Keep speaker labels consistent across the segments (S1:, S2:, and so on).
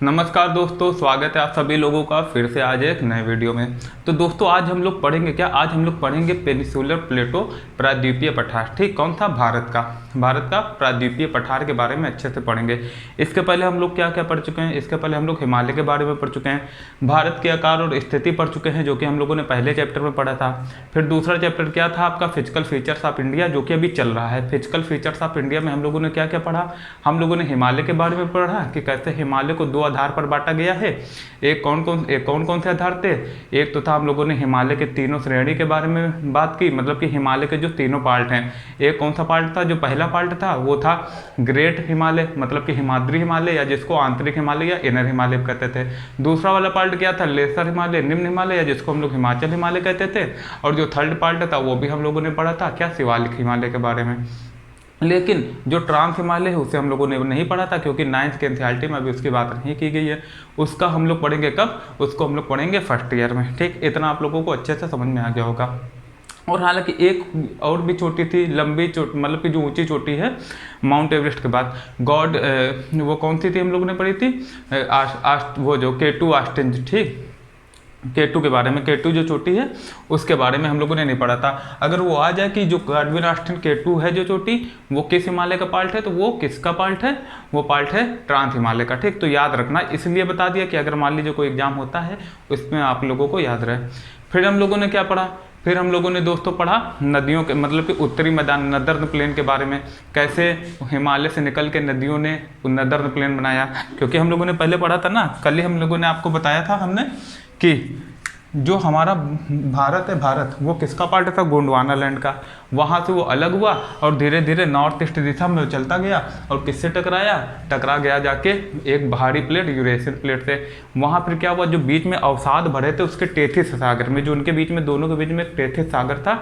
S1: नमस्कार दोस्तों, स्वागत है आप सभी लोगों का फिर से आज एक नए वीडियो में। तो दोस्तों आज हम लोग पढ़ेंगे क्या? आज हम लोग पढ़ेंगे पेनिसुलर प्लेटो प्रायद्वीपीय पठार। ठीक, कौन था? भारत का प्रायद्वीपीय पठार के बारे में अच्छे से पढ़ेंगे। इसके पहले हम लोग क्या क्या पढ़ चुके हैं? इसके पहले हम लोग हिमालय के बारे में पढ़ चुके हैं, भारत के आकार और स्थिति पढ़ चुके हैं जो कि हम लोगों ने पहले चैप्टर में पढ़ा था। फिर दूसरा चैप्टर क्या था आपका? फिजिकल फीचर्स ऑफ इंडिया, जो कि अभी चल रहा है। फिजिकल फीचर्स ऑफ इंडिया में हम लोगों ने क्या क्या पढ़ा? हम लोगों ने हिमालय के बारे में पढ़ा कि कैसे हिमालय को दो आधार पर बांटा गया है। एक कौन कौन से आधार थे? एक तो था हम लोगों ने हिमालय के तीनों श्रेणी के बारे में बात की, मतलब कि हिमालय के जो तीनों पार्ट हैं। एक कौन सा पार्ट था? जो पहला पार्ट था वो था ग्रेट हिमालय, मतलब कि हिमाद्री हिमालय, या जिसको आंतरिक हिमालय या इनर हिमालय कहते थे। दूसरा वाला पार्ट क्या था? लेसर हिमालय, निम्न हिमालय, या जिसको हम लोग हिमाचल हिमालय कहते थे। और जो थर्ड पार्ट था वो भी हम लोगों ने पढ़ा था, क्या? शिवालिक हिमालय के बारे में। लेकिन जो ट्रांस हिमालय है उसे हम लोगों ने नहीं पढ़ा था, क्योंकि 9th के एनसीईआरटी में अभी उसकी बात नहीं की गई है। उसका हम लोग पढ़ेंगे कब? उसको हम लोग पढ़ेंगे फर्स्ट ईयर में। ठीक, इतना आप लोगों को अच्छे से समझ में आ गया होगा। और हालांकि एक और भी चोटी थी, लंबी चोटी, मतलब कि जो ऊंची चोटी है माउंट एवरेस्ट के बाद, वो कौन सी थी हम लोगों ने पढ़ी थी? वो जो K2 ऑस्टिन। ठीक, K2 के बारे में, K2 जो चोटी है उसके बारे में हम लोगों ने नहीं पढ़ा था। अगर वो आ जाए कि जो गाडविन ऑस्टिन K2 है जो चोटी, वो किस हिमालय का पार्ट है, तो वो किसका पार्ट है? वो पार्ट है ट्रांस हिमालय का। ठीक, तो याद रखना, इसलिए बता दिया कि अगर मान लीजिए कोई एग्जाम होता है उसमें आप लोगों को याद रहे। फिर हम लोगों ने क्या पढ़ा? फिर हम लोगों ने दोस्तों पढ़ा नदियों के, मतलब कि उत्तरी मैदान, नदर्न प्लेन के बारे में। कैसे हिमालय से निकल के नदियों ने नदर्न प्लेन बनाया, क्योंकि हम लोगों ने पहले पढ़ा था ना, कल ही हम लोगों ने आपको बताया था हमने कि जो हमारा भारत है, भारत वो किसका पार्ट था? गोंडवाना लैंड का। वहाँ से वो अलग हुआ और धीरे धीरे नॉर्थ ईस्ट दिशा में चलता गया और किससे टकरा गया जाके एक भारी प्लेट, यूरेशियन प्लेट से। वहाँ फिर क्या हुआ? जो बीच में अवसाद भरे थे उसके टेथिस सागर में, जो उनके बीच में, दोनों के बीच में एक टेथिस सागर था,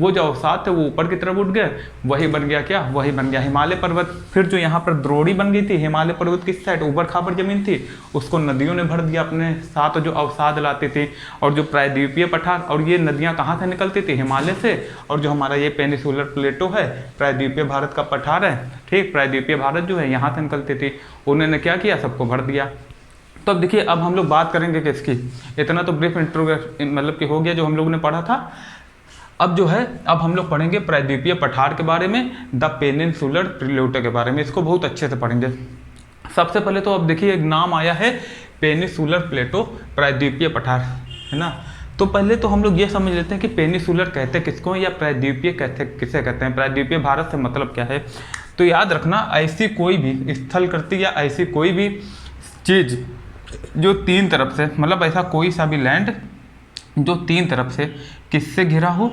S1: वो जो अवसाद थे वो ऊपर की तरफ उठ गए। वही बन गया क्या? वही बन गया हिमालय पर्वत। फिर जो यहाँ पर द्रोणी बन गई थी, हिमालय पर्वत किस साइड? ऊबड़ खाबड़ जमीन थी, उसको नदियों ने भर दिया अपने साथ, जो अवसाद लाती थी। और जो प्रायद्वीपीय पठार, और ये नदियाँ कहाँ से निकलती थी? हिमालय से। और जो हमारा ये पेनिसुलर प्लेटो है, प्रायद्वीपीय भारत का पठार है, ठीक, प्रायद्वीपीय भारत जो है यहाँ से निकलती थी। उन्होंने क्या किया? सबको भर दिया। तो अब देखिए, अब हम लोग बात करेंगे किसकी? इतना तो ब्रीफ इंट्रोडक्शन मतलब कि हो गया जो हम लोग ने पढ़ा था। अब जो है, अब हम लोग पढ़ेंगे प्रायद्वीपीय पठार के बारे में, द पेनिनसुलर प्लेटो के बारे में। इसको बहुत अच्छे से पढ़ेंगे। सबसे पहले तो अब देखिए, एक नाम आया है पेनिसुलर प्लेटो, प्रायद्वीपीय पठार, है ना। तो पहले तो हम लोग ये समझ लेते हैं कि पेनिसुलर कहते किसको हैं, या प्रायद्वीपीय किसे कहते हैं। प्रायद्वीपीय भारत से मतलब क्या है? तो याद रखना, ऐसी कोई भी स्थल कृति या ऐसी कोई भी चीज़ जो तीन तरफ से, मतलब ऐसा कोई सा भी लैंड जो तीन तरफ से किससे घिरा हो?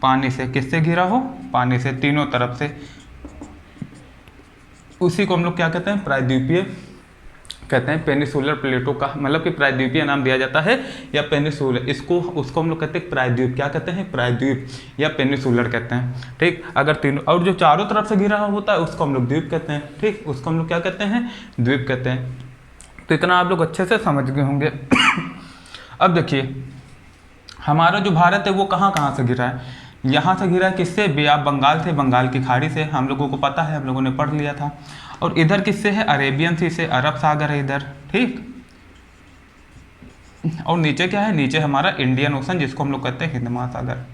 S1: पानी से। किससे घिरा हो? पानी से, तीनों तरफ से। उसी को हम लोग क्या कहते हैं? प्रायद्वीपीय कहते हैं। पेनिसुलर प्लेटो का मतलब कि प्रायद्वीपीय नाम दिया जाता है, या पेनिसुलर, उसको हम लोग कहते हैं प्रायद्वीप। क्या कहते हैं? प्रायद्वीप या पेनिसुलर कहते हैं। ठीक, अगर तीनों, और जो चारों तरफ से घिरा होता है उसको हम लोग द्वीप कहते हैं। ठीक, उसको हम लोग क्या कहते हैं? द्वीप कहते हैं। तो इतना आप लोग अच्छे से समझ गए होंगे। अब देखिए, हमारा जो भारत है वो कहाँ कहाँ से घिरा है? यहाँ से घिरा किससे? बे ऑफ बंगाल से, बंगाल की खाड़ी से, हम लोगों को पता है, हम लोगों ने पढ़ लिया था। और इधर किससे है? अरेबियन सी से, अरब सागर है इधर। ठीक, और नीचे क्या है? नीचे हमारा इंडियन ओशन, जिसको हम लोग कहते हैं हिंद महासागर।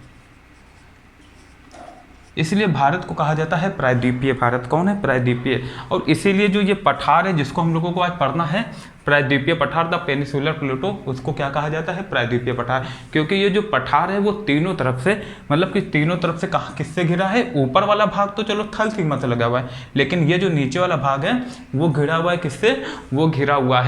S1: इसलिए भारत को कहा जाता है प्रायद्वीपीय भारत। कौन है? प्रायद्वीपीय। और इसीलिए जो ये पठार है जिसको हम लोगों को आज पढ़ना है, प्रायद्वीपीय पठार, द पेनिसुलर प्लेटो, उसको क्या कहा जाता है? प्रायद्वीपीय पठार। क्योंकि ये जो पठार है वो तीनों तरफ से, मतलब कि तीनों तरफ से कहाँ किससे घिरा है? ऊपर वाला भाग तो चलो थल सीमा से लगा हुआ है, लेकिन ये जो नीचे वाला भाग है वो घिरा हुआ है किससे? वो घिरा हुआ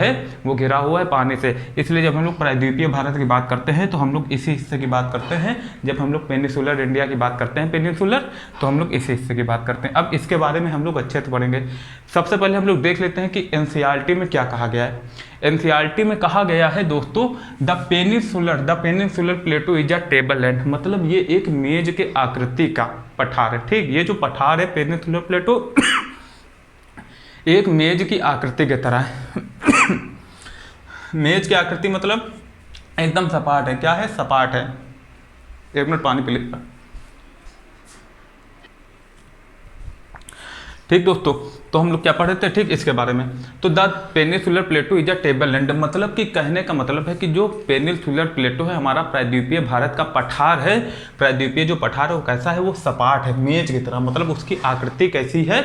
S1: है पानी से। इसलिए जब हम लोग प्रायद्वीपीय भारत की बात करते हैं तो हम लोग इसी हिस्से की बात करते हैं। जब हम लोग पेनिसुलर इंडिया की बात करते हैं, पेनिसुलर, तो हम लोग इसी हिस्से की बात करते हैं। अब इसके बारे में हम लोग अच्छे से पढ़ेंगे। सबसे पहले हम लोग देख लेते हैं कि एनसीईआरटी में क्या कहा गया है। एनसीईआरटी में कहा गया है दोस्तों, the peninsular Plato is a table land, मतलब ये एक मेज के आकृति का पठार है। ठीक, ये जो पठार है पेनिनसुलर प्लेटो एक मेज की आकृति की तरह है। मेज की आकृति मतलब एकदम सपाट है। क्या है? सपाट है। एक मिनट पानी पी लीजिए। ठीक दोस्तों, तो हम लोग क्या पढ़े थे ठीक इसके बारे में। तो the peninsular Plato is a table land, मतलब कि कहने का मतलब है कि जो पेनिनसुलर प्लेटो है हमारा प्रायद्वीपीय भारत का पठार है, प्रायद्वीपीय जो पठार है वो कैसा है, वो सपाट है मेज की तरह, मतलब उसकी आकृति कैसी है,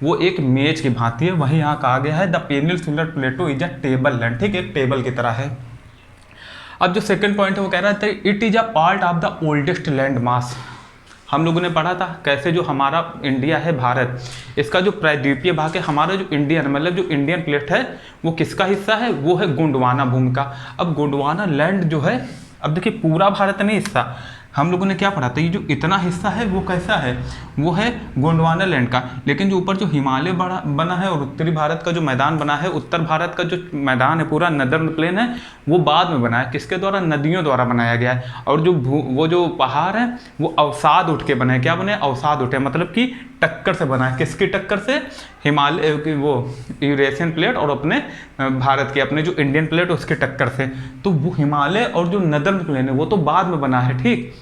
S1: वो एक मेज की भांति है। वही यहाँ कहा गया है the peninsular Plato is a table land, ठीक एक टेबल की तरह है। अब जो सेकंड पॉइंट है वो कह रहा है it is a part of the oldest land mass. हम लोगों ने पढ़ा था कैसे जो हमारा इंडिया है भारत, इसका जो प्रायद्वीपीय भाग है, हमारा जो इंडियन मतलब जो इंडियन प्लेट है वो किसका हिस्सा है, वो है गोंडवाना भूमि का। अब गोंडवाना लैंड जो है, अब देखिए पूरा भारत नहीं हिस्सा, हम लोगों ने क्या पढ़ा था, ये जो इतना हिस्सा है वो कैसा है, वो है गोंडवाना लैंड का। लेकिन जो ऊपर जो हिमालय बना है और उत्तरी भारत का जो मैदान बना है, उत्तर भारत का जो मैदान है पूरा नदर्न प्लेन है, वो बाद में बना है, किसके द्वारा, नदियों द्वारा बनाया गया है। और जो वो जो पहाड़ है वो अवसाद उठ के बने, क्या बने, अवसाद उठे, मतलब कि टक्कर से बना है, किसकी टक्कर से, हिमालय की वो यूरेशियन प्लेट और अपने भारत के अपने जो इंडियन प्लेट उसके टक्कर से। तो वो हिमालय और जो नदर्न प्लेन है वो तो बाद में बना है, ठीक,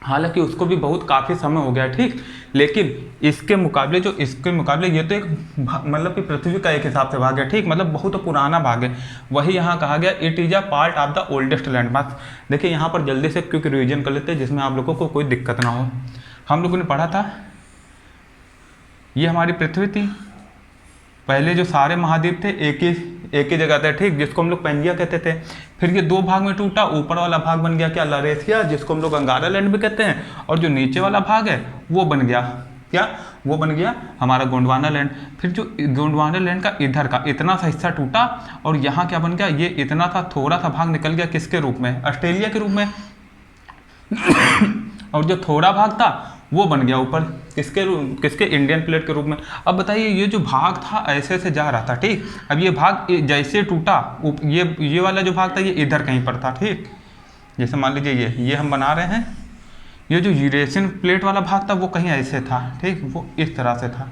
S1: हालांकि उसको भी बहुत काफ़ी समय हो गया, ठीक, लेकिन इसके मुकाबले ये तो एक मतलब कि पृथ्वी का एक हिसाब से भाग है, ठीक, मतलब बहुत पुराना भाग है। वही यहाँ कहा गया it is a part of the oldest land mass. देखिए यहाँ पर जल्दी से क्योंकि रिवीजन कर लेते हैं जिसमें आप लोगों को कोई दिक्कत ना हो। हम लोगों ने पढ़ा था ये हमारी पृथ्वी थी, पहले जो सारे महाद्वीप थे एक ही जगह थे, ठीक, जिसको हम लोग पेंजिया कहते थे। फिर ये दो भाग में टूटा, ऊपर वाला भाग बन गया क्या, लरेशिया, जिसको हम लोग अंगारा लैंड भी कहते हैं, और जो नीचे वाला भाग है वो बन गया क्या, वो बन गया हमारा गोंडवाना लैंड। फिर जो गोंडवाना लैंड का इधर का इतना सा हिस्सा टूटा और यहाँ क्या बन गया, ये इतना सा थोड़ा सा भाग निकल गया किसके रूप में, ऑस्ट्रेलिया के रूप में। और जो थोड़ा भाग था वो बन गया ऊपर किसके इंडियन प्लेट के रूप में। अब बताइए ये जो भाग था ऐसे से जा रहा था, ठीक, अब ये भाग जैसे टूटा, ये वाला जो भाग था ये इधर कहीं पर था, ठीक, जैसे मान लीजिए ये हम बना रहे हैं, ये जो यूरेशियन प्लेट वाला भाग था वो कहीं ऐसे था, ठीक, वो इस तरह से था,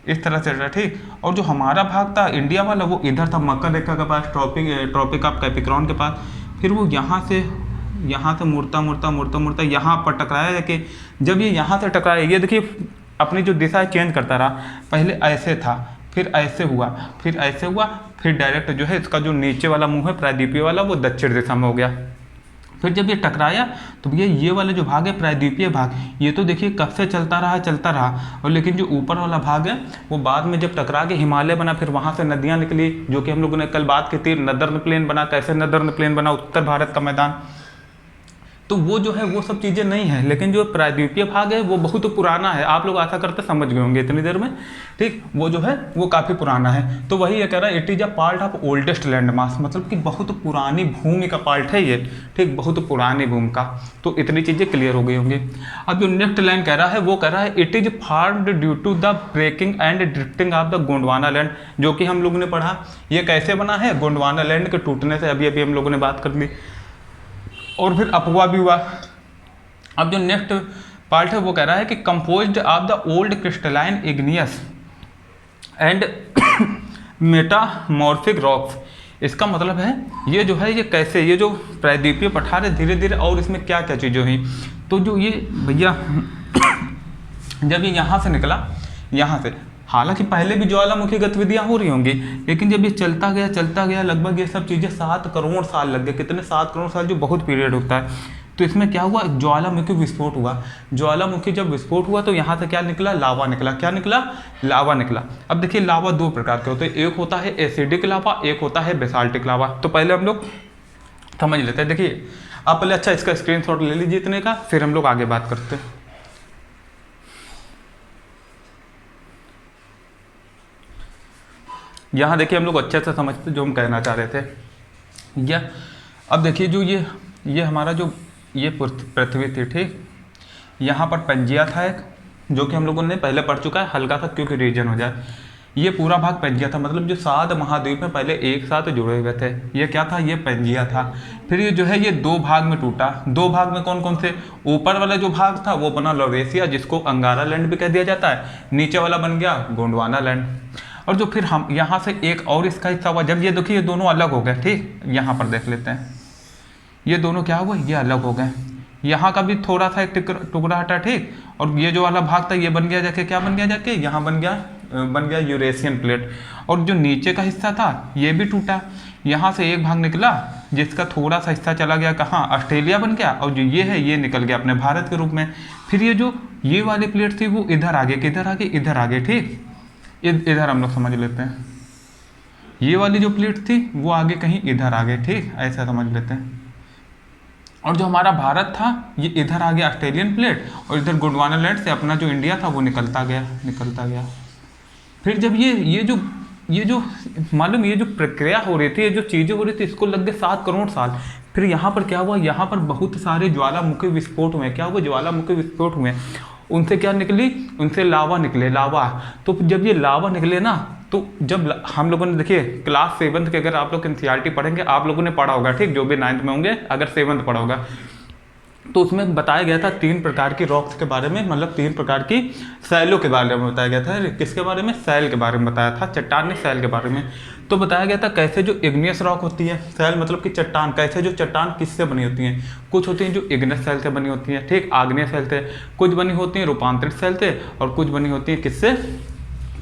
S1: इस तरह से था, ठीक। और जो हमारा भाग था इंडिया वाला वो इधर था, मकर रेखा के पास, ट्रॉपिक ऑफ कैप्रिकॉर्न के पास। फिर वो यहाँ से मुड़ता यहाँ पर टकराया, जाके जब ये यहाँ से टकराया, ये देखिए अपनी जो दिशा चेंज करता रहा, पहले ऐसे था, फिर ऐसे हुआ, फिर ऐसे हुआ, फिर डायरेक्ट जो है इसका जो नीचे वाला मुंह है प्रायद्वीपीय वाला वो दक्षिण दिशा में हो गया। फिर जब ये टकराया तो ये वाला जो भाग है प्रायद्वीपीय भाग, ये तो देखिए कब से चलता रहा, और लेकिन जो ऊपर वाला भाग है वो बाद में जब टकरा के हिमालय बना, फिर वहाँ से नदियाँ निकली, जो कि हम लोगों ने कल बात की थी, नदर्न प्लेन बना। कैसे नदर्न प्लेन बना, उत्तर भारत का मैदान। तो वो जो है वो सब चीज़ें नहीं है, लेकिन जो प्रायद्वीपीय भाग है वो बहुत पुराना है, आप लोग आशा करते समझ गए होंगे इतनी देर में, ठीक, वो जो है वो काफ़ी पुराना है। तो वही ये कह रहा है it is a part of oldest land mass, मतलब कि बहुत पुरानी भूमि का पार्ट है ये, ठीक, बहुत पुरानी भूमि का। तो इतनी चीज़ें क्लियर हो गई होंगी। अब जो नेक्स्ट लाइन कह रहा है वो कह रहा है it is formed due to the breaking and drifting of the Gondwana land, जो कि हम लोगों ने पढ़ा ये कैसे बना है, गोंडवाना लैंड के टूटने से, अभी हम लोगों ने बात कर ली, और फिर अपवा भी हुआ। अब जो नेक्स्ट पार्ट है वो कह रहा है कि composed of the old crystalline igneous and metamorphic rocks. इसका मतलब है ये जो है ये कैसे, ये जो प्रायद्वीपीय पठार है धीरे धीरे, और इसमें क्या क्या चीज़ें हुई, तो जो ये भैया जब ये यहाँ से निकला, यहाँ से, हालांकि पहले भी ज्वालामुखी गतिविधियां हो रही होंगी, लेकिन जब ये चलता गया लगभग ये सब चीज़ें 7 करोड़ साल लग गए, कितने 7 करोड़ साल, जो बहुत पीरियड होता है। तो इसमें क्या हुआ, ज्वालामुखी विस्फोट हुआ। ज्वालामुखी जब विस्फोट हुआ तो यहाँ से क्या निकला, लावा निकला। क्या निकला, लावा निकला। अब देखिए लावा दो प्रकार के होते हैं, एक होता है एसिडिक लावा, एक होता है बेसाल्टिक लावा। तो पहले हम लोग समझ लेते हैं। देखिए आप पहले अच्छा इसका स्क्रीनशॉट ले लीजिए इतने का, फिर हम लोग आगे बात करते हैं। यहाँ देखिए हम लोग अच्छे से समझते जो हम कहना चाह रहे थे। यह अब देखिए जो ये हमारा जो ये पृथ्वी थी, ठीक, यहाँ पर पेंजिया था एक, जो कि हम लोगों ने पहले पढ़ चुका है, हल्का सा क्योंकि रीजन हो जाए। ये पूरा भाग पेंजिया था, मतलब जो 7 महाद्वीप में पहले एक साथ जुड़े हुए थे, ये क्या था, ये पेंजिया था। फिर ये जो है ये 2 भाग में टूटा। 2 भाग में कौन कौन से, ऊपर वाला जो भाग था वो बना लॉरेशिया, जिसको अंगारा लैंड भी कह दिया जाता है, नीचे वाला बन गया गोंडवाना लैंड। और जो फिर हम यहाँ से एक और इसका हिस्सा हुआ, जब ये देखिए ये दोनों अलग हो गए, ठीक, यहाँ पर देख लेते हैं, ये दोनों क्या हुए, ये अलग हो गए। यहाँ का भी थोड़ा सा एक टुकड़ा हटा, ठीक। और ये जो वाला भाग था ये बन गया जाके, क्या बन गया जाके, यहाँ बन गया यूरेशियन प्लेट। और जो नीचे का हिस्सा था ये भी टूटा, यहाँ से एक भाग निकला जिसका थोड़ा सा हिस्सा चला गया कहाँ, ऑस्ट्रेलिया बन गया, और जो ये है ये निकल गया अपने भारत के रूप में। फिर ये वाली प्लेट थी वो इधर आगे, किधर आगे, इधर आगे, ठीक। इधर हम लोग समझ लेते हैं, ये वाली जो प्लेट थी वो आगे कहीं इधर आगे, ठीक, ऐसा समझ लेते हैं। और जो हमारा भारत था ये इधर आ गया ऑस्ट्रेलियन प्लेट, और इधर गोंडवाना लैंड से अपना जो इंडिया था वो निकलता गया। फिर जब ये जो मालूम, ये जो प्रक्रिया हो रही थी, ये जो चीज़ें हो रही थी, इसको लग गए 7 करोड़ साल। फिर यहाँ पर क्या हुआ, यहाँ पर बहुत सारे ज्वालामुखी विस्फोट हुए। क्या हुआ, ज्वालामुखी विस्फोट हुए। उनसे क्या निकली, उनसे लावा निकले, लावा। तो जब ये लावा निकले ना, तो जब हम लोगों ने देखिए क्लास 7th के अगर आप लोग एनसीईआरटी पढ़ेंगे, आप लोगों ने पढ़ा होगा, ठीक, जो भी 9th में होंगे, अगर 7th पढ़ा होगा, तो उसमें बताया गया था 3 प्रकार की रॉक्स के बारे में, मतलब 3 प्रकार की सैलों के बारे में बताया गया था। किसके बारे में, सैल के बारे में बताया था, चट्टानी सैल के बारे में। तो बताया गया था कैसे जो इग्नियस रॉक होती है, सैल मतलब कि चट्टान, कैसे जो चट्टान किससे बनी होती हैं। कुछ होती हैं जो इग्नियस सैल से बनी होती हैं, ठीक, आग्नेय सैल से। कुछ बनी होती हैं रूपांतरित सैल से, और कुछ बनी होती हैं किससे,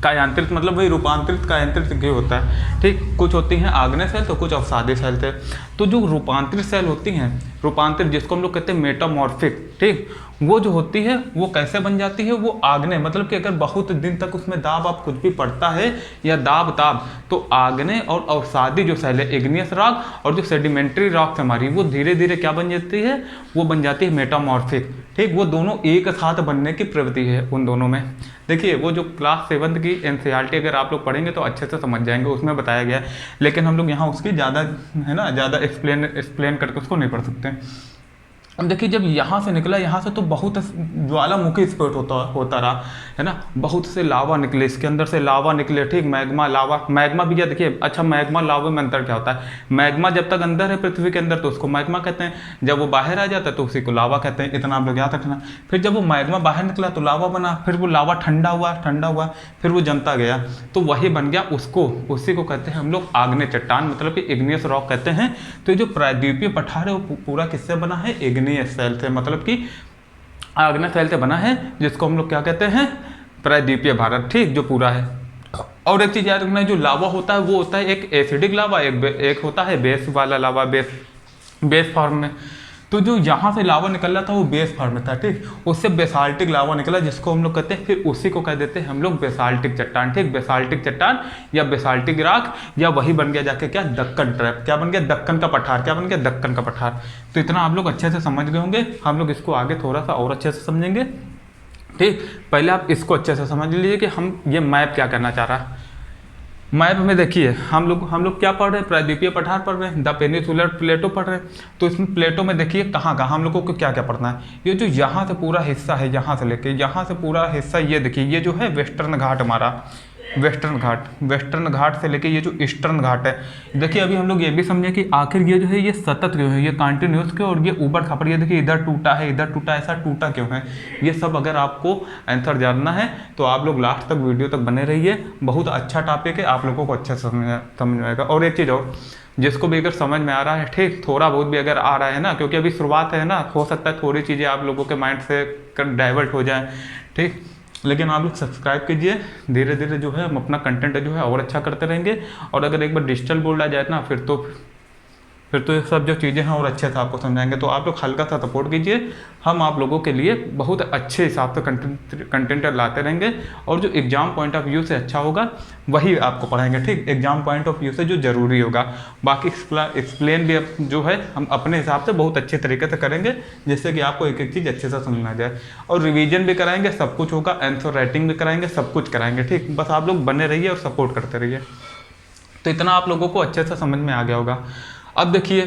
S1: कायांतरित, मतलब वही रूपांतरित कायांतरित घी होता है, ठीक। कुछ होती हैं आग्नेय सेल, तो कुछ अवसादी सेल थे। तो जो रूपांतरित सेल होती हैं, रूपांतरित जिसको हम लोग कहते हैं मेटामॉर्फिक, ठीक, वो जो होती है वो कैसे बन जाती है, वो आग्नेय, मतलब कि अगर बहुत दिन तक उसमें दाब आप कुछ भी पड़ता है या दाब ताब, तो आग्नेय और अवसादी जो सेल है, इग्नियस रॉक, और जो सेडिमेंट्री रॉक हमारी, वो धीरे धीरे क्या बन जाती है, वो बन जाती है मेटामॉर्फिक, ठीक। वो दोनों एक साथ बनने की प्रवृत्ति है उन दोनों में। देखिए वो जो क्लास 7th की एनसीईआरटी अगर आप लोग पढ़ेंगे तो अच्छे से समझ जाएंगे, उसमें बताया गया है। लेकिन हम लोग यहाँ उसकी ज़्यादा है ना, ज़्यादा एक्सप्लेन करके उसको नहीं पढ़ सकते। अब देखिए जब यहाँ से निकला, यहाँ से तो बहुत ज्वालामुखी स्फोट होता रहा, है ना, बहुत से लावा निकले, इसके अंदर से लावा निकले, ठीक, मैग्मा, लावा, मैग्मा भी क्या, देखिए अच्छा मैग्मा लावा में अंतर क्या होता है। मैग्मा जब तक अंदर है पृथ्वी के अंदर तो उसको मैग्मा कहते हैं, जब वो बाहर आ जाता है तो उसी को लावा कहते हैं, इतना आप लोग याद रखना। फिर जब वो मैग्मा बाहर निकला तो लावा बना, फिर वो लावा ठंडा हुआ, फिर वो जमता गया, तो वही बन गया, उसी को कहते हैं हम लोग आग्नेय चट्टान, मतलब कि इग्नियस रॉक कहते हैं। तो ये जो प्रायद्वीपीय पठार है वो पूरा किससे बना है, इग्नियस सेल से, मतलब कि आग्नेय सेल से बना है, जिसको हम लोग क्या कहते हैं, प्रायद्वीपीय भारत, ठीक, जो पूरा है। और एक चीज याद रखना है, जो लावा होता है वो होता है एक एसिडिक लावा, एक होता है बेस वाला लावा, बेस फॉर्म में। तो जो यहाँ से लावा निकला था वो बेस फॉर्म में था, ठीक, उससे बेसाल्टिक लावा निकला, जिसको हम लोग कहते हैं, फिर उसी को कह देते हैं हम लोग बेसाल्टिक चट्टान, ठीक, बेसाल्टिक चट्टान या बेसाल्टिक राख, या वही बन गया जाके क्या, दक्कन ट्रैप, क्या बन गया, दक्कन का पठार, क्या बन गया, दक्कन का पठार। तो इतना आप लोग अच्छे से समझ गए होंगे, हम लोग इसको आगे थोड़ा सा और अच्छे से समझेंगे, ठीक। पहले आप इसको अच्छे से समझ लीजिए कि हम ये मैप क्या करना चाह रहा है। मैप में देखिए हम लोग क्या पढ़ रहे हैं, प्रायद्वीपीय पठार पढ़ रहे हैं, द पेनिसुलर प्लेटो पढ़ रहे हैं। तो इसमें प्लेटो में देखिए कहाँ हम लोगों को क्या क्या पढ़ना है। ये जो यहाँ से पूरा हिस्सा है, यहाँ से लेके यहाँ से पूरा हिस्सा, ये देखिए ये जो है वेस्टर्न घाट हमारा, वेस्टर्न घाट से लेके ये जो ईस्टर्न घाट है। देखिए अभी हम लोग ये भी समझे कि आखिर ये जो है ये सतत क्यों है, ये कंटिन्यूस क्यों, और ये ऊपर खापर, ये देखिए इधर टूटा है, इधर टूटा, ऐसा टूटा क्यों है। ये सब अगर आपको आंसर जानना है तो आप लोग लास्ट तक वीडियो तक बने रहिए, बहुत अच्छा टॉपिक है, आप लोगों को अच्छे से समझ आएगा। और एक चीज़ और, जिसको भी अगर समझ में आ रहा है, ठीक, थोड़ा बहुत भी अगर आ रहा है ना, क्योंकि अभी शुरुआत है ना, हो सकता है थोड़ी चीज़ें आप लोगों के माइंड से डाइवर्ट हो जाए, ठीक, लेकिन आप लोग सब्सक्राइब कीजिए, धीरे धीरे जो है हम अपना कंटेंट जो है और अच्छा करते रहेंगे। और अगर एक बार डिजिटल बोर्ड आ जाए ना, फिर तो ये सब जो चीज़ें हैं और अच्छे से आपको समझाएंगे। तो आप लोग हल्का सा सपोर्ट कीजिए, हम आप लोगों के लिए बहुत अच्छे हिसाब से कंटेंट लाते रहेंगे, और जो एग्जाम पॉइंट ऑफ व्यू से अच्छा होगा वही आपको पढ़ाएंगे, ठीक, एग्जाम पॉइंट ऑफ व्यू से जो ज़रूरी होगा। बाकी एक्सप्लेन भी जो है हम अपने हिसाब से बहुत अच्छे तरीके से करेंगे, जिससे कि आपको एक एक चीज़ अच्छे से समझ में आ जाए। और रिवीजन भी कराएंगे, सब कुछ होगा, आंसर राइटिंग भी कराएंगे, सब कुछ कराएंगे, ठीक। बस आप लोग बने रहिए और सपोर्ट करते रहिए। तो इतना आप लोगों को अच्छे से समझ में आ गया होगा। अब देखिए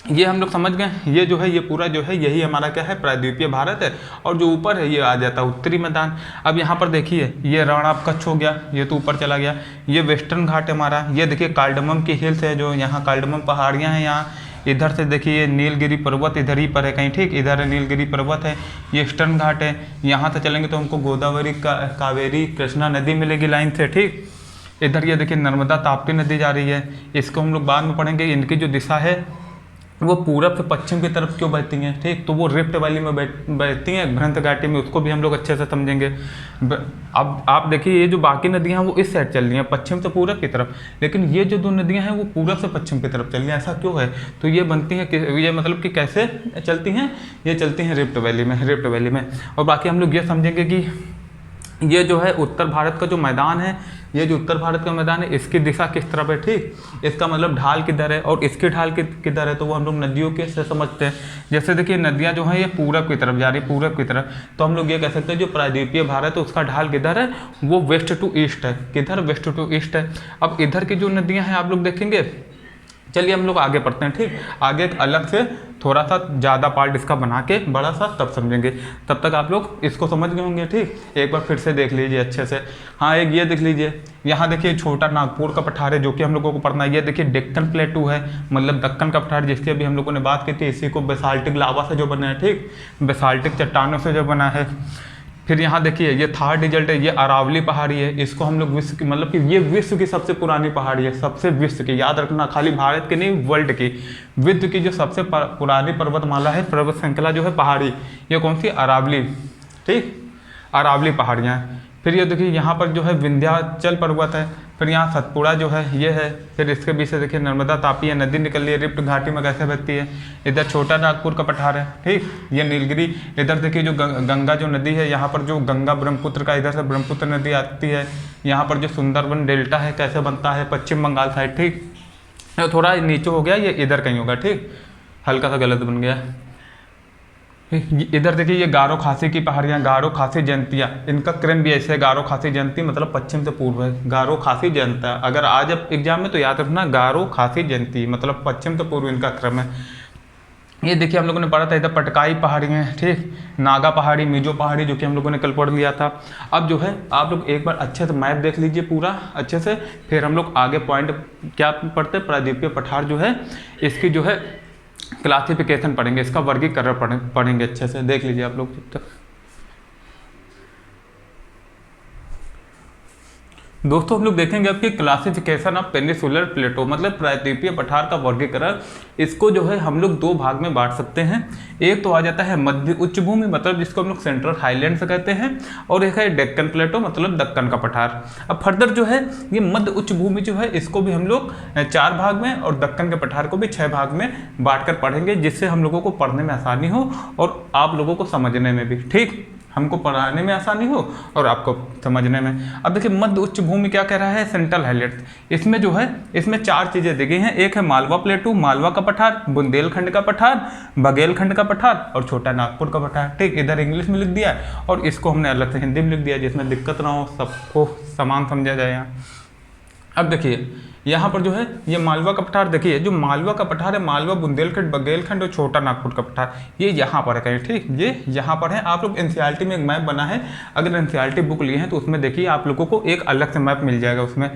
S1: ये हम लोग समझ गए, ये जो है ये पूरा जो है यही हमारा क्या है, प्रायद्वीपीय भारत है। और जो ऊपर है ये आ जाता है उत्तरी मैदान। अब यहाँ पर देखिए ये रण ऑफ कच्छ हो गया, ये तो ऊपर चला गया। ये वेस्टर्न घाट है हमारा, ये देखिए कार्डमम की हिल्स है, जो यहाँ कार्डमम पहाड़ियाँ हैं यहाँ। इधर से देखिए नीलगिरी पर्वत इधर ही पर है कहीं, ठीक, इधर नीलगिरी पर्वत है। ये ईस्टर्न घाट है, यहाँ से चलेंगे तो हमको गोदावरी कावेरी कृष्णा नदी मिलेगी लाइन से, ठीक। इधर ये देखिए नर्मदा ताप्ती नदी जा रही है, इसको हम लोग बाद में पढ़ेंगे। इनकी जो दिशा है वो पूरब से पश्चिम की तरफ क्यों बहती हैं, ठीक, तो वो रिफ्ट वैली में बहती हैं, भ्रंथ घाटी में, उसको भी हम लोग अच्छे से समझेंगे। अब आप देखिए, ये जो बाकी नदियां हैं वो इस साइड चल रही हैं, पश्चिम से पूरब की तरफ, लेकिन ये जो दो नदियां हैं वो पूरब से पश्चिम की तरफ चल रही हैं, ऐसा क्यों है? तो ये बनती हैं ये मतलब कि कैसे चलती हैं, ये चलती हैं रिफ्ट वैली में, रिफ्ट वैली में। और बाकी हम लोग ये समझेंगे कि ये जो है उत्तर भारत का जो मैदान है, ये जो उत्तर भारत का मैदान है, इसकी दिशा किस तरफ है, ठीक, इसका मतलब ढाल किधर है, और इसकी ढाल किधर है, तो वो हम लोग नदियों के से समझते हैं। जैसे देखिए नदियां जो हैं ये पूरब की तरफ जा रही है, पूरब की तरफ, तो हम लोग ये कह सकते हैं जो प्रायद्वीपीय भारत है उसका ढाल किधर है, वो वेस्ट टू ईस्ट है, किधर, वेस्ट टू ईस्ट है। अब इधर की जो नदियाँ हैं आप लोग देखेंगे, चलिए हम लोग आगे पढ़ते हैं, ठीक, आगे एक अलग से थोड़ा सा ज़्यादा पार्ट इसका बना के बड़ा सा तब समझेंगे, तब तक आप लोग इसको समझ गए होंगे, ठीक। एक बार फिर से देख लीजिए अच्छे से। हाँ, एक ये देख लीजिए, यहाँ देखिए छोटा नागपुर का पठार है जो कि हम लोगों को पढ़ना है। ये देखिए डेक्कन प्लेटू है, मतलब दक्कन का पठार, जिसकी अभी हम लोगों ने बात की थी, इसी को बेसाल्टिक लावा से जो बना है, ठीक, बेसाल्टिक चट्टानों से जो बना है। फिर यहाँ देखिए ये थर्ड रिजल्ट है, ये अरावली पहाड़ी है, इसको हम लोग विश्व की, मतलब कि ये विश्व की सबसे पुरानी पहाड़ी है, सबसे विश्व की, याद रखना, खाली भारत की नहीं, वर्ल्ड की, विश्व की जो सबसे पुरानी पर्वतमाला है, पर्वत श्रृंखला जो है पहाड़ी, ये कौन सी, अरावली, ठीक, अरावली पहाड़ियाँ हैं। फिर ये देखिए यहाँ पर जो है विंध्याचल पर्वत है, फिर यहाँ सतपुड़ा जो है ये है, फिर इसके बीच से देखिए नर्मदा तापी है नदी निकल रही है, रिफ्ट घाटी में कैसे बहती है। इधर छोटा नागपुर का पठार है, ठीक, ये नीलगिरी। इधर देखिए जो गंगा जो नदी है, यहाँ पर जो गंगा ब्रह्मपुत्र का, इधर से ब्रह्मपुत्र नदी आती है। यहाँ पर जो सुंदरबन डेल्टा है कैसे बनता है, पश्चिम बंगाल साइड, ठीक, थोड़ा नीचे हो गया, ये इधर कहीं होगा, ठीक, हल्का सा गलत बन गया। इधर देखिए ये गारो खासी की पहाड़ियाँ, गारो खासी जयंतियाँ, इनका क्रम भी ऐसे है, गारो खासी जयंती मतलब पश्चिम से पूर्व है, गारो खासी जयंता। अगर आज अब एग्जाम में तो याद रखना, गारो खासी जयंती मतलब पश्चिम से पूर्व इनका क्रम है। ये देखिए हम लोगों ने पढ़ा था, इधर पटकाई पहाड़ियाँ, ठीक, नागा पहाड़ी, मिजो पहाड़ी, जो कि हम लोगों ने कल पढ़ लिया था। अब जो है आप लोग एक बार अच्छे से मैप देख लीजिए पूरा अच्छे से, फिर हम लोग आगे पॉइंट क्या पढ़ते, प्रायद्वीपीय पठार जो है इसकी जो है क्लासिफिकेशन पढ़ेंगे, इसका वर्गीकरण पढ़ेंगे, अच्छे से देख लीजिए आप लोग जब तक। दोस्तों हम लोग देखेंगे आपकी क्लासिफिकेशन ऑफ पेनिसुलर प्लेटो, मतलब प्रायद्वीपीय पठार का वर्गीकरण। इसको जो है हम लोग दो भाग में बांट सकते हैं। एक तो आ जाता है मध्य उच्च भूमि, मतलब जिसको हम लोग सेंट्रल हाईलैंड से कहते हैं, और एक है डेक्कन प्लेटो, मतलब दक्कन का पठार। अब फर्दर जो है ये मध्य उच्च भूमि जो है इसको भी हम लोग 4 भाग में, और दक्कन के पठार को भी 6 भाग में बांट कर पढ़ेंगे, जिससे हम लोगों को पढ़ने में आसानी हो और आप लोगों को समझने में भी, ठीक, हमको पढ़ाने में आसानी हो और आपको समझने में। अब देखिए मध्य उच्च भूमि क्या कह रहा है, सेंट्रल हाईलैंड। इसमें जो है इसमें 4 चीजें दी गई हैं। एक है मालवा प्लेटू, मालवा का पठार, बुंदेलखंड का पठार, बघेलखंड का पठार और छोटा नागपुर का पठार, ठीक। इधर इंग्लिश में लिख दिया है और इसको हमने अलग से हिंदी में लिख दिया, जिसमें दिक्कत ना हो, सबको समान समझा जाए यहाँ। अब देखिए यहाँ पर जो है ये मालवा का पठार, देखिए जो मालवा का पठार है, मालवा, बुंदेलखंड, बघेलखंड और छोटा नागपुर का पठार, ये यहाँ पर है कहीं, ठीक, ये यहाँ पर है। आप लोग एनसीईआरटी में एक मैप बना है, अगर एनसीईआरटी बुक लिए हैं तो उसमें देखिए आप लोगों को एक अलग से मैप मिल जाएगा, उसमें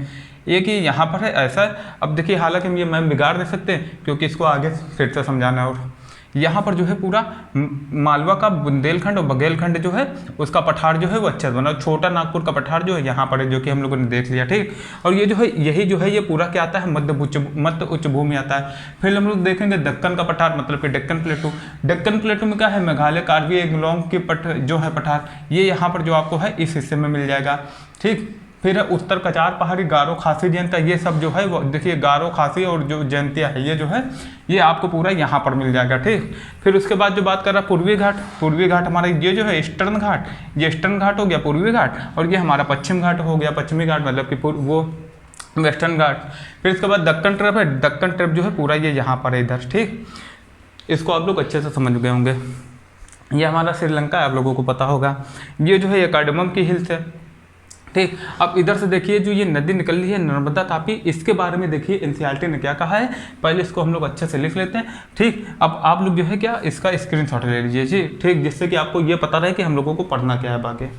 S1: एक ही यहाँ पर है ऐसा। अब देखिए हालांकि हम ये मैप बिगाड़ नहीं सकते क्योंकि इसको आगे फिर से समझाना है। और यहाँ पर जो है पूरा मालवा का, बुंदेलखंड और बघेलखंड जो है उसका पठार जो है वो अच्छे से बना, छोटा नागपुर का पठार जो है यहाँ पर है, जो कि हम लोगों ने देख लिया, ठीक। और ये जो है यही जो है ये पूरा क्या आता है, मध्य उच्च भूमि आता है। फिर हम लोग देखेंगे दक्कन का पठार, मतलब कि डेक्कन प्लेटू। डेक्कन प्लेटू में क्या है, मेघालय, कार्बी एंगलोंग की जो है पठार, ये यहाँ पर जो आपको है इस हिस्से में मिल जाएगा, ठीक। फिर है उत्तर कचार पहाड़ी, गारो खासी जयंतिया, ये सब जो है वो देखिए गारो खासी और जो जयंतिया है ये जो है ये आपको पूरा यहाँ पर मिल जाएगा, ठीक। फिर उसके बाद जो बात कर रहा है पूर्वी घाट, पूर्वी घाट हमारा ये जो है ईस्टर्न घाट, ये ईस्टर्न घाट हो गया पूर्वी घाट, और ये हमारा पश्चिम घाट हो गया, पश्चिमी घाट मतलब कि वो वेस्टर्न घाट। फिर इसके बाद दक्कन ट्रेप है, दक्कन ट्रेप जो है पूरा ये यहाँ पर है इधर, ठीक। इसको आप लोग अच्छे से समझ गए होंगे। ये हमारा श्रीलंका है, आप लोगों को पता होगा। ये जो है ये कार्डमम की हिल्स है, ठीक। अब इधर से देखिए जो ये नदी निकल रही है नर्मदा तापी, इसके बारे में देखिए एनसीईआरटी ने क्या कहा है, पहले इसको हम लोग अच्छे से लिख लेते हैं, ठीक। अब आप लोग जो है क्या इसका स्क्रीनशॉट ले लीजिए जी, ठीक, जिससे कि आपको ये पता रहे कि हम लोगों को पढ़ना क्या है आगे।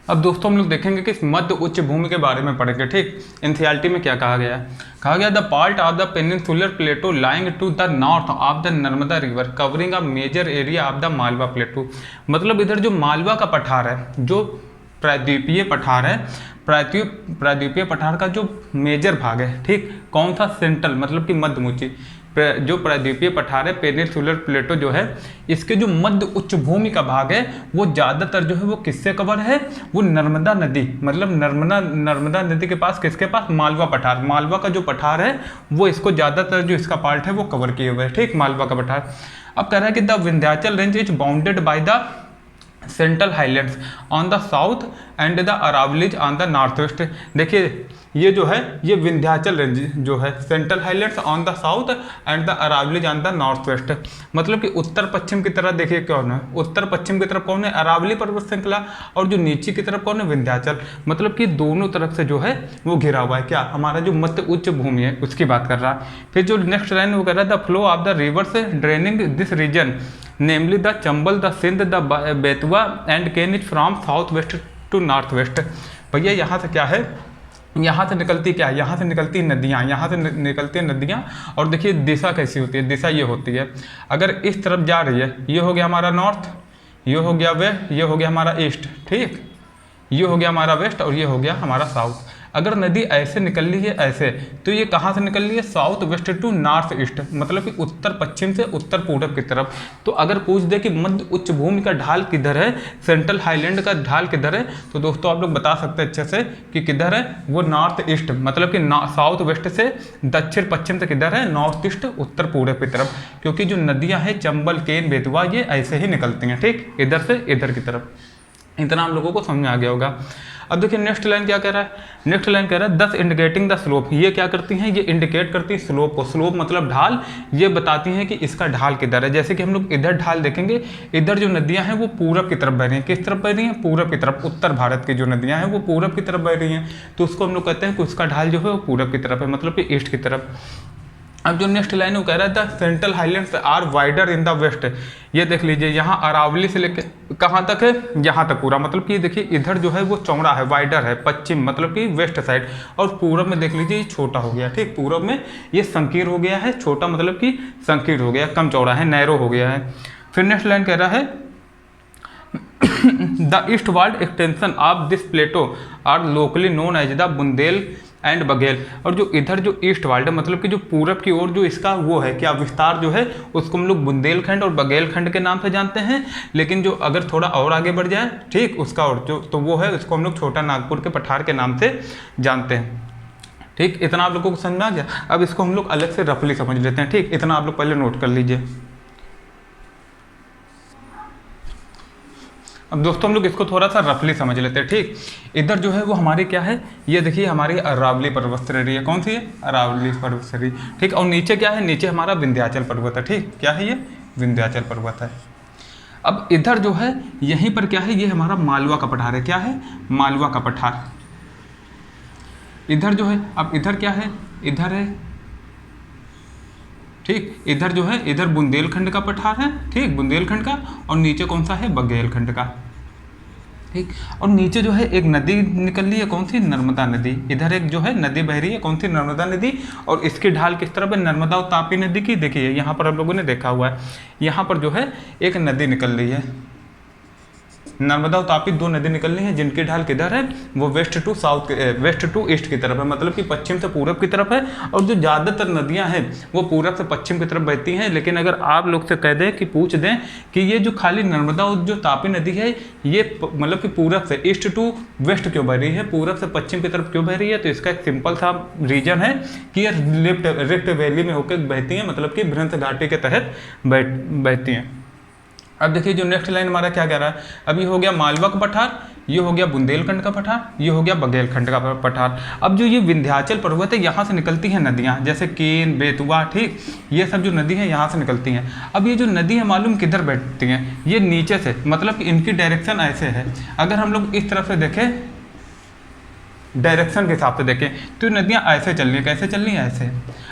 S1: अब दोस्तों हम लोग देखेंगे कि मध्य उच्च भूमि के बारे में पढ़ेंगे, ठीक। एनसीईआरटी में क्या कहा गया है, कहा गया the part of the peninsular plateau lying to the north of the Narmada river covering a major area of the Malwa plateau. मतलब इधर जो मालवा का पठार है, जो प्रायद्वीपीय पठार है, प्रायद्वीपीय पठार का जो मेजर भाग है, ठीक, कौन सा, सेंट्रल मतलब कि मध्यमुची जो प्रायद्वीपीय पठार है, पेनिनसुलर प्लेटो जो है, इसके जो मध्य उच्च भूमि का भाग है वो ज़्यादातर जो है वो किससे कवर है, वो नर्मदा नदी, मतलब नर्मदा नदी के पास, किसके पास, मालवा पठार, मालवा का जो पठार है वो इसको ज़्यादातर जो इसका पार्ट है वो कवर किए हुए है, ठीक, मालवा का पठार। अब कह रहा है कि the Vindhyachal range is bounded by the central highlands on the south and the Aravallis on the north west. देखिए ये जो है ये विंध्याचल रेंज जो है, central highlands on the south and the Aravallis on the north west, मतलब कि उत्तर पश्चिम की तरफ देखिए कौन है, उत्तर पश्चिम की तरफ कौन है, अरावली पर्वत श्रृंखला, और जो नीचे की तरफ कौन है, विंध्याचल, मतलब कि दोनों तरफ से जो है वो घिरा हुआ है, क्या, हमारा जो मध्य उच्च भूमि है उसकी बात कर रहा है। फिर जो नेक्स्ट लाइन वो कह रहा है the flow of the rivers draining this region namely the Chambal, the Sindh, the Betwa and Ken is from south west to north west. भैया यहाँ से क्या है, यहाँ से निकलती क्या है, यहाँ से निकलती नदियाँ, यहाँ से निकलती नदियाँ, और देखिए दिशा कैसी होती है, दिशा ये होती है, अगर इस तरफ जा रही है, ये हो गया हमारा नॉर्थ, ये हो गया वेस्ट, ये हो गया हमारा ईस्ट, ठीक, ये हो गया हमारा वेस्ट, और ये हो गया हमारा साउथ। अगर नदी ऐसे निकल रही है ऐसे, तो ये कहाँ से निकल रही है, south west to north east, मतलब कि उत्तर पश्चिम से उत्तर पूर्व की तरफ। तो अगर पूछ दे कि मध्य उच्च भूमि का ढाल किधर है, सेंट्रल हाईलैंड का ढाल किधर है, तो दोस्तों आप लोग बता सकते हैं अच्छे से कि किधर है, वो नॉर्थ ईस्ट, मतलब कि साउथ वेस्ट से दक्षिण पश्चिम से किधर है, नॉर्थ ईस्ट, उत्तर पूर्व की तरफ, क्योंकि जो नदियाँ हैं चंबल, केन, बेतवा, ये ऐसे ही निकलती हैं, ठीक, इधर से इधर की तरफ। इतना हम लोगों को समझ में आ गया होगा। अब देखिए नेक्स्ट लाइन क्या कह रहा है, नेक्स्ट लाइन कह रहा है दस इंडिकेटिंग द स्लोप, ये क्या करती हैं, ये इंडिकेट करती है स्लोप को, स्लोप मतलब ढाल, ये बताती हैं कि इसका ढाल किधर है। जैसे कि हम लोग इधर ढाल देखेंगे, इधर जो नदियां हैं वो पूरब की तरफ बह रही हैं, किस तरफ बह रही हैं, पूरब की तरफ, उत्तर भारत की जो नदियां हैं वो पूरब की तरफ बह रही हैं, तो उसको हम लोग कहते हैं कि उसका ढाल जो है वो पूरब की तरफ है, मतलब कि ईस्ट की तरफ। अब जो नेक्स्ट लाइन वो कह रहा था central highlands are wider in the west, ये देख लीजिए यहाँ अरावली से लेकर कहाँ तक है, यहाँ तक पूरा, मतलब कि देखिए इधर जो है वो चौड़ा है, वाइडर है, पश्चिम मतलब कि वेस्ट साइड, और पूरब में देख लीजिए ये छोटा हो गया, ठीक, पूरब में ये संकीर्ण हो गया है, छोटा मतलब कि संकीर्ण हो गया, कम चौड़ा है, नैरो हो गया है। फिर नेक्स्ट लाइन कह रहा है the eastward extension of this plateau are locally known as the Bundel and Baghel, और जो इधर जो ईस्ट वर्ल्ड है मतलब कि जो पूरब की ओर जो इसका वो है क्या विस्तार जो है उसको हम लोग बुंदेलखंड और बघेलखंड के नाम से जानते हैं, लेकिन जो अगर थोड़ा और आगे बढ़ जाए, ठीक, उसका और जो तो वो है उसको हम लोग छोटा नागपुर के पठार के नाम से जानते हैं, ठीक। इतना आप लोगों को समझ में आ गया। अब इसको हम लोग अलग से रफली समझ लेते हैं, ठीक, इतना आप लोग पहले नोट कर लीजिए। अब दोस्तों हम लोग इसको थोड़ा सा रफली समझ लेते हैं, ठीक। इधर जो है वो हमारी क्या है, ये देखिए हमारी अरावली पर्वत श्रेणी है, कौन सी है, अरावली पर्वत श्रेणी, ठीक। और नीचे क्या है, नीचे हमारा विंध्याचल पर्वत है, ठीक, क्या है ये, विंध्याचल पर्वत है। अब इधर जो है यहीं पर क्या है, ये हमारा मालवा का पठार है, क्या है, मालवा का पठार। इधर जो है, अब इधर क्या है, इधर है, ठीक, इधर जो है इधर बुंदेलखंड का पठार है, ठीक, बुंदेलखंड का, और नीचे कौन सा है, बघेलखंड का, ठीक। और नीचे जो है एक नदी निकल रही है, कौन सी, नर्मदा नदी, इधर एक जो है नदी बह रही है, कौन सी, नर्मदा नदी, और इसकी ढाल किस तरफ है, नर्मदा और तापी नदी की, देखिए यहाँ पर आप लोगों ने देखा हुआ है, यहाँ पर जो है एक नदी निकल रही है, नर्मदा और तापी, दो नदी निकल रही हैं जिनकी ढाल किधर है, वो west to south, west to east की तरफ है, मतलब कि पश्चिम से पूरब की तरफ है, और जो ज़्यादातर नदियां हैं वो पूरब से पश्चिम की तरफ बहती हैं। लेकिन अगर आप लोग से कह दें कि पूछ दें कि ये जो खाली नर्मदा और जो तापी नदी है ये मतलब कि पूरब से ईस्ट टू वेस्ट क्यों बह रही है, पूरब से पश्चिम की तरफ क्यों बह रही है, तो इसका एक सिंपल सा रीजन है कि ये रिफ्ट वैली में होकर बहती हैं, मतलब कि भ्रंश घाटी के तहत बहती हैं। अब देखिए जो नेक्स्ट लाइन हमारा क्या कह रहा है, अब ये हो गया मालवा का पठार, ये हो गया बुंदेलखंड का पठार, ये हो गया बघेलखंड का पठार। अब जो ये विंध्याचल पर्वत है यहाँ से निकलती हैं नदियाँ, जैसे केन, बेतवा, ठीक, ये सब जो नदी है यहाँ से निकलती हैं। अब ये जो नदी है मालूम किधर बैठती हैं, ये नीचे से, मतलब कि इनकी डायरेक्शन ऐसे है। अगर हम लोग इस तरफ से देखें, डायरेक्शन के हिसाब से देखें तो नदियाँ ऐसे चल रही हैं, कैसे चल रही हैं, ऐसे।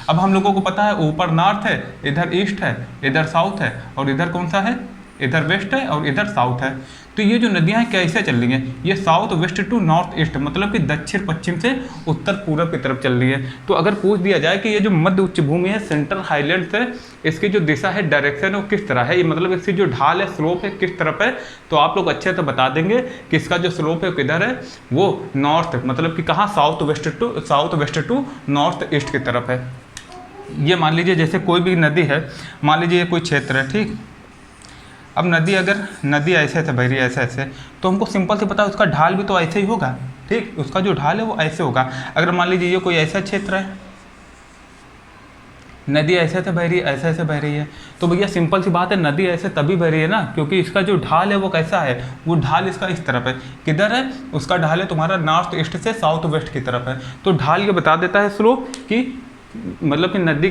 S1: अब हम लोगों को पता है ऊपर नॉर्थ है, इधर ईस्ट है, इधर साउथ है, और इधर कौन सा है, इधर वेस्ट है और इधर साउथ है। तो ये जो नदियाँ हैं कैसे चल रही हैं, ये south west to north east, मतलब कि दक्षिण पश्चिम से उत्तर पूरब की तरफ चल रही है। तो अगर पूछ दिया जाए कि ये जो मध्य उच्च भूमि है सेंट्रल हाईलैंड से, इसकी जो दिशा है, डायरेक्शन है, वो किस तरह है, ये मतलब इसकी जो ढाल है, स्लोप है, किस तरफ है, तो आप लोग अच्छे से बता देंगे कि इसका जो स्लोप है किधर है, वो नॉर्थ, मतलब कि कहाँ, south west to north east की तरफ है। ये मान लीजिए जैसे कोई भी नदी है, मान लीजिए ये कोई क्षेत्र है, ठीक। अब नदी ऐसे ऐसे बह रही है, ऐसे ऐसे, तो हमको सिंपल से पता है उसका ढाल भी तो ऐसे ही होगा, ठीक। उसका जो ढाल है वो ऐसे होगा। अगर मान लीजिए ये कोई ऐसा क्षेत्र है, नदी ऐसे ऐसे बह रही है, ऐसे ऐसे बह रही है, तो भैया सिंपल सी बात है, नदी ऐसे तभी बह रही है ना, क्योंकि इसका जो ढाल है वो कैसा है, वो ढाल इसका इस तरफ है। किधर है, उसका ढाल है तुम्हारा नॉर्थ ईस्ट से साउथ वेस्ट की तरफ है। तो ढाल ये बता देता है स्लोप कि, मतलब कि नदी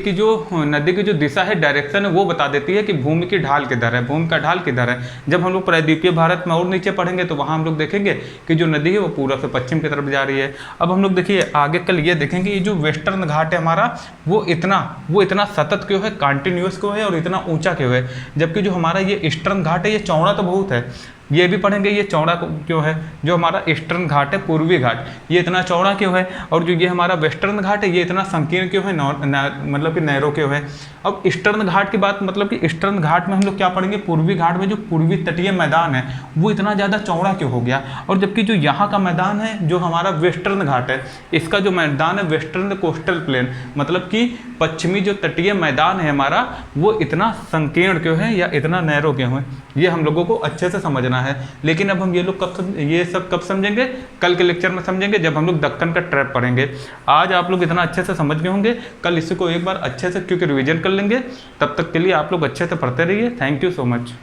S1: की जो दिशा है, डायरेक्शन है, वो बता देती है कि भूमि की ढाल किधर है, भूमि का ढाल किधर है। जब हम लोग प्रायद्वीपीय भारत में और नीचे पढ़ेंगे तो वहाँ हम लोग देखेंगे कि जो नदी है वो पूर्व से पश्चिम की तरफ जा रही है। अब हम लोग देखिए आगे कल ये देखेंगे, ये जो वेस्टर्न घाट है हमारा, वो इतना सतत क्यों है, कंटिन्यूस क्यों है और इतना ऊंचा क्यों है, जबकि जो हमारा ये ईस्टर्न घाट है ये चौड़ा तो बहुत है, ये भी पढ़ेंगे ये चौड़ा क्यों है। जो हमारा ईस्टर्न घाट है, पूर्वी घाट, ये इतना चौड़ा क्यों है, और जो ये हमारा वेस्टर्न घाट है ये इतना संकीर्ण क्यों है, मतलब कि नैरो क्यों है। अब ईस्टर्न घाट की बात, मतलब कि ईस्टर्न घाट में हम लोग क्या पढ़ेंगे, पूर्वी घाट में जो पूर्वी तटीय मैदान है वो इतना ज़्यादा चौड़ा क्यों हो गया, और जबकि जो यहाँ का मैदान है, जो हमारा वेस्टर्न घाट है, इसका जो मैदान है वेस्टर्न कोस्टल प्लेन, मतलब कि पश्चिमी जो तटीय मैदान है हमारा, वो इतना संकीर्ण क्यों है या इतना नैरो क्यों है, ये हम लोगों को अच्छे से समझना है। लेकिन अब हम ये सब कब समझेंगे, कल के लेक्चर में समझेंगे, जब हम लोग दक्कन का ट्रैप पढ़ेंगे। आज आप लोग इतना अच्छे से समझ गए होंगे, कल इसको एक बार अच्छे से क्योंकि रिवीजन कर लेंगे। तब तक के लिए आप लोग अच्छे से पढ़ते रहिए। Thank you so much.